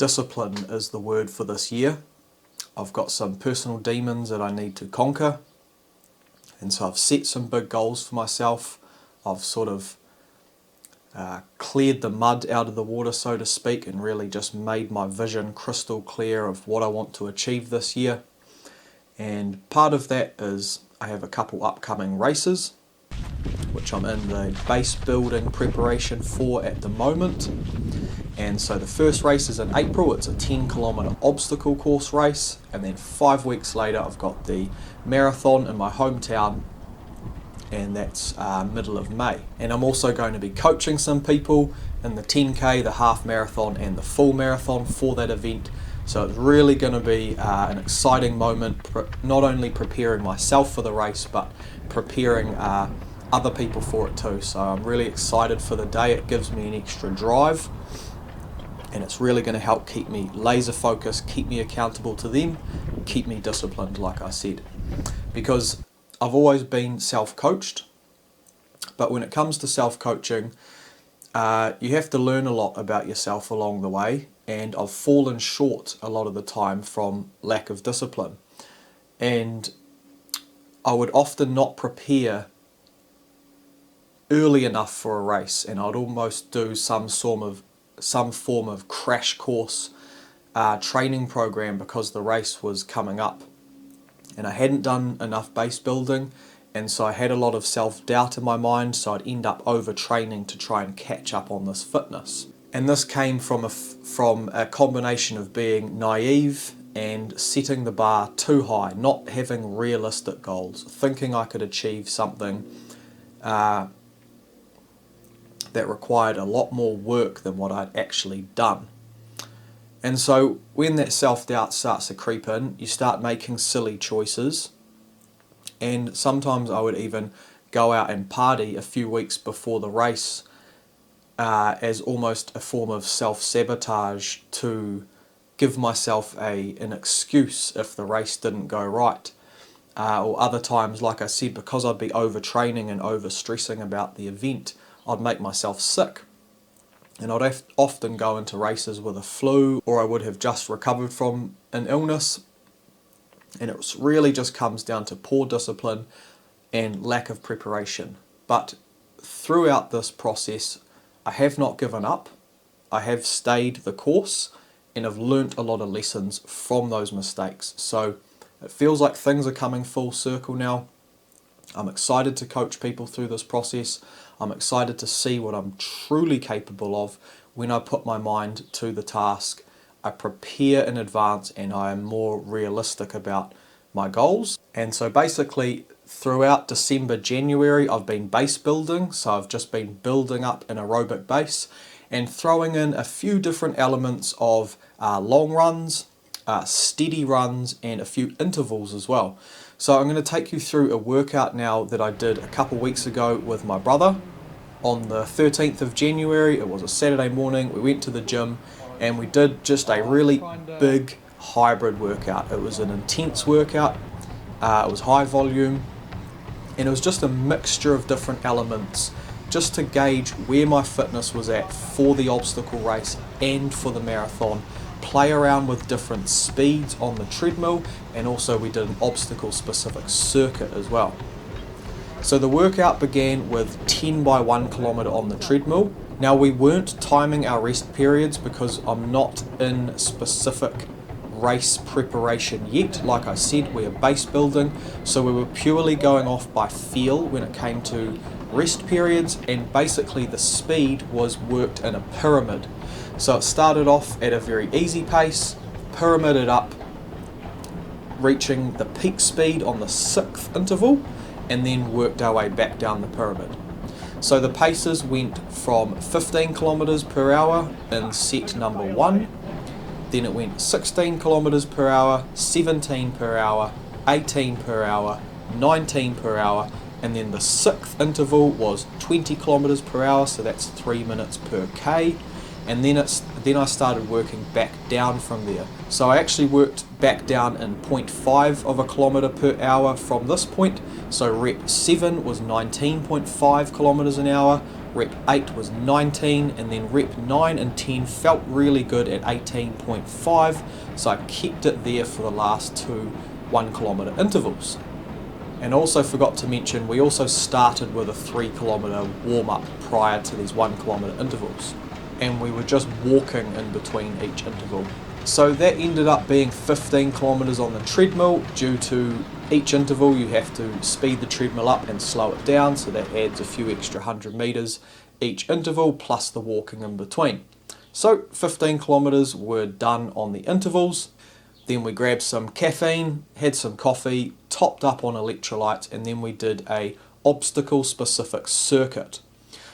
discipline is the word for this year. I've got some personal demons that I need to conquer, and so I've set some big goals for myself. I've sort of cleared the mud out of the water, so to speak, and really just made my vision crystal clear of what I want to achieve this year. And part of that is I have a couple upcoming races, which I'm in the base building preparation for at the moment. And so the first race is in April. It's a 10-kilometre obstacle course race, and then 5 weeks later I've got the marathon in my hometown, and that's middle of May. And I'm also going to be coaching some people in the 10k, the half marathon and the full marathon for that event. So it's really going to be an exciting moment, not only preparing myself for the race but preparing other people for it too. So I'm really excited for the day. It gives me an extra drive, and it's really going to help keep me laser focused, keep me accountable to them, keep me disciplined, like I said. Because I've always been self-coached, but when it comes to self-coaching, you have to learn a lot about yourself along the way, and I've fallen short a lot of the time from lack of discipline. And I would often not prepare early enough for a race, and I'd almost do some form of crash course training program because the race was coming up, and I hadn't done enough base building, and so I had a lot of self-doubt in my mind, so I'd end up overtraining to try and catch up on this fitness. And this came from a combination of being naive and setting the bar too high, not having realistic goals, thinking I could achieve something that required a lot more work than what I'd actually done. And so when that self-doubt starts to creep in, you start making silly choices, and sometimes I would even go out and party a few weeks before the race as almost a form of self-sabotage to give myself an excuse if the race didn't go right. Or other times, like I said, because I'd be overtraining and overstressing about the event, I'd make myself sick. And I'd often go into races with a flu, or I would have just recovered from an illness. And it really just comes down to poor discipline and lack of preparation. But throughout this process, I have not given up. I have stayed the course, and I've learnt a lot of lessons from those mistakes. So it feels like things are coming full circle now. I'm excited to coach people through this process. I'm excited to see what I'm truly capable of when I put my mind to the task. I prepare in advance, and I am more realistic about my goals. And so basically throughout December, January, I've been base building. So I've just been building up an aerobic base and throwing in a few different elements of long runs, steady runs, and a few intervals as well. So I'm going to take you through a workout now that I did a couple weeks ago with my brother. On the 13th of January, it was a Saturday morning, we went to the gym and we did just a really big hybrid workout. It was an intense workout, it was high volume, and it was just a mixture of different elements just to gauge where my fitness was at for the obstacle race and for the marathon. Play around with different speeds on the treadmill, and also we did an obstacle specific circuit as well. So the workout began with 10 by 1 kilometre on the treadmill. Now we weren't timing our rest periods because I'm not in specific race preparation yet. Like I said, we're base building, so we were purely going off by feel when it came to rest periods, and basically the speed was worked in a pyramid. So it started off at a very easy pace, pyramided up, reaching the peak speed on the 6th interval, and then worked our way back down the pyramid. So the paces went from 15 kilometers per hour in set number 1, then it went 16 kilometers per hour, 17 per hour, 18 per hour, 19 per hour, and then the 6th interval was 20 kilometers per hour, so that's 3 minutes per K. And then I started working back down from there. So I actually worked back down in 0.5 of a kilometre per hour from this point. So rep 7 was 19.5 kilometres an hour, rep 8 was 19, and then rep 9 and 10 felt really good at 18.5, so I kept it there for the last two 1 kilometre intervals. And also forgot to mention, we also started with a 3 kilometre warm-up prior to these 1 kilometre intervals, and we were just walking in between each interval. So that ended up being 15 kilometres on the treadmill. Due to each interval you have to speed the treadmill up and slow it down, so that adds a few extra 100 metres each interval plus the walking in between. So 15 kilometres were done on the intervals. Then we grabbed some caffeine, had some coffee, topped up on electrolytes, and then we did a obstacle specific circuit.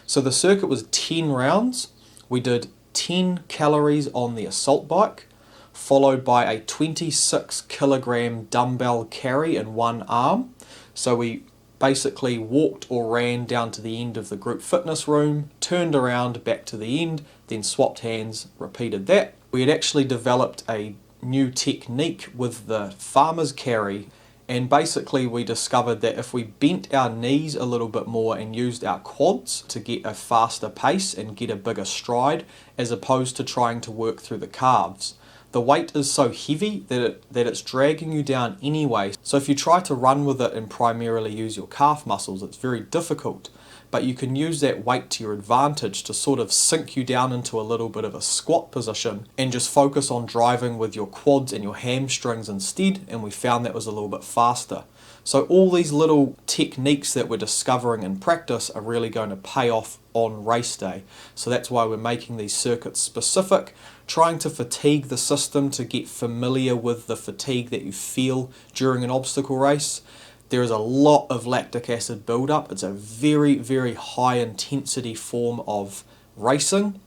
So the circuit was 10 rounds. We did 10 calories on the assault bike, followed by a 26 kilogram dumbbell carry in one arm. So we basically walked or ran down to the end of the group fitness room, turned around back to the end, then swapped hands, repeated that. We had actually developed a new technique with the farmer's carry, and basically we discovered that if we bent our knees a little bit more and used our quads to get a faster pace and get a bigger stride, as opposed to trying to work through the calves, the weight is so heavy that it's dragging you down anyway. So if you try to run with it and primarily use your calf muscles, it's very difficult. But you can use that weight to your advantage to sort of sink you down into a little bit of a squat position and just focus on driving with your quads and your hamstrings instead, and we found that was a little bit faster. So all these little techniques that we're discovering in practice are really going to pay off on race day. So that's why we're making these circuits specific, trying to fatigue the system to get familiar with the fatigue that you feel during an obstacle race. There is a lot of lactic acid buildup. It's a very, very high intensity form of racing.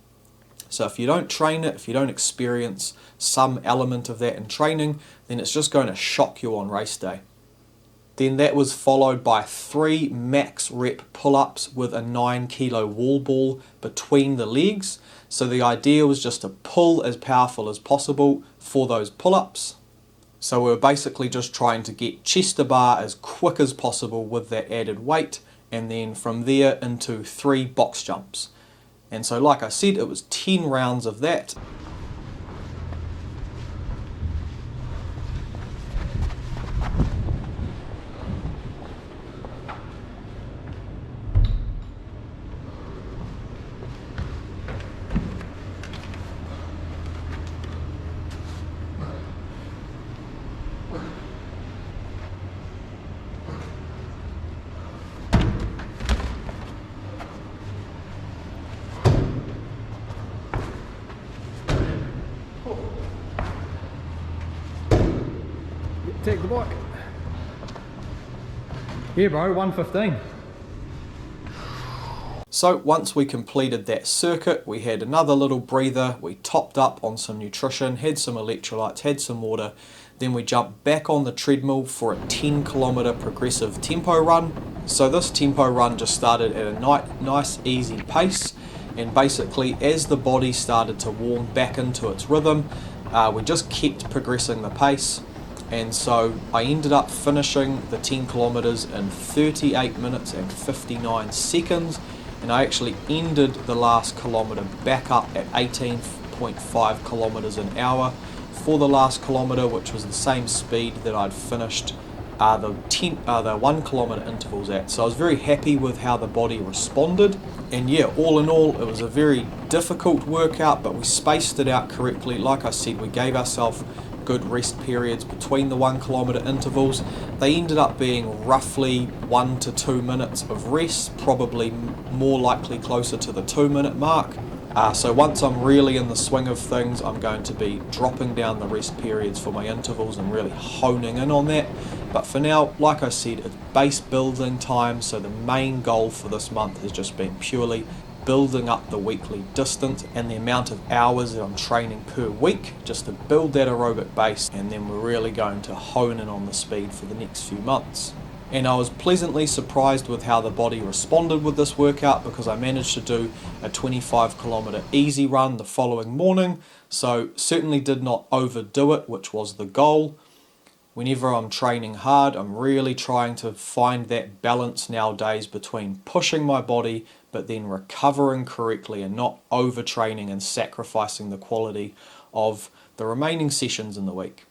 So if you don't train it, if you don't experience some element of that in training, then it's just going to shock you on race day. Then that was followed by 3 max rep pull-ups with a 9 kilo wall ball between the legs. So the idea was just to pull as powerful as possible for those pull-ups. So we were basically just trying to get chest to bar as quick as possible with that added weight, and then from there into 3 box jumps. And so like I said, it was 10 rounds of that. Take the bike. Yeah bro, 115. So once we completed that circuit, we had another little breather, we topped up on some nutrition, had some electrolytes, had some water, then we jumped back on the treadmill for a 10 kilometre progressive tempo run. So this tempo run just started at a nice easy pace, and basically as the body started to warm back into its rhythm, we just kept progressing the pace. And so I ended up finishing the 10 kilometres in 38 minutes and 59 seconds, and I actually ended the last kilometre back up at 18.5 kilometres an hour for the last kilometre, which was the same speed that I'd finished the 1 kilometre intervals at. So I was very happy with how the body responded, and yeah, all in all it was a very difficult workout, but we spaced it out correctly. Like I said, we gave ourselves good rest periods between the 1 kilometre intervals. They ended up being roughly 1 to 2 minutes of rest, probably more likely closer to the 2-minute mark. So once I'm really in the swing of things, I'm going to be dropping down the rest periods for my intervals and really honing in on that. But for now, like I said, it's base building time, so the main goal for this month has just been purely building up the weekly distance and the amount of hours that I'm training per week, just to build that aerobic base, and then we're really going to hone in on the speed for the next few months. And I was pleasantly surprised with how the body responded with this workout, because I managed to do a 25 kilometre easy run the following morning, so certainly did not overdo it, which was the goal. Whenever I'm training hard, I'm really trying to find that balance nowadays between pushing my body but then recovering correctly and not overtraining and sacrificing the quality of the remaining sessions in the week.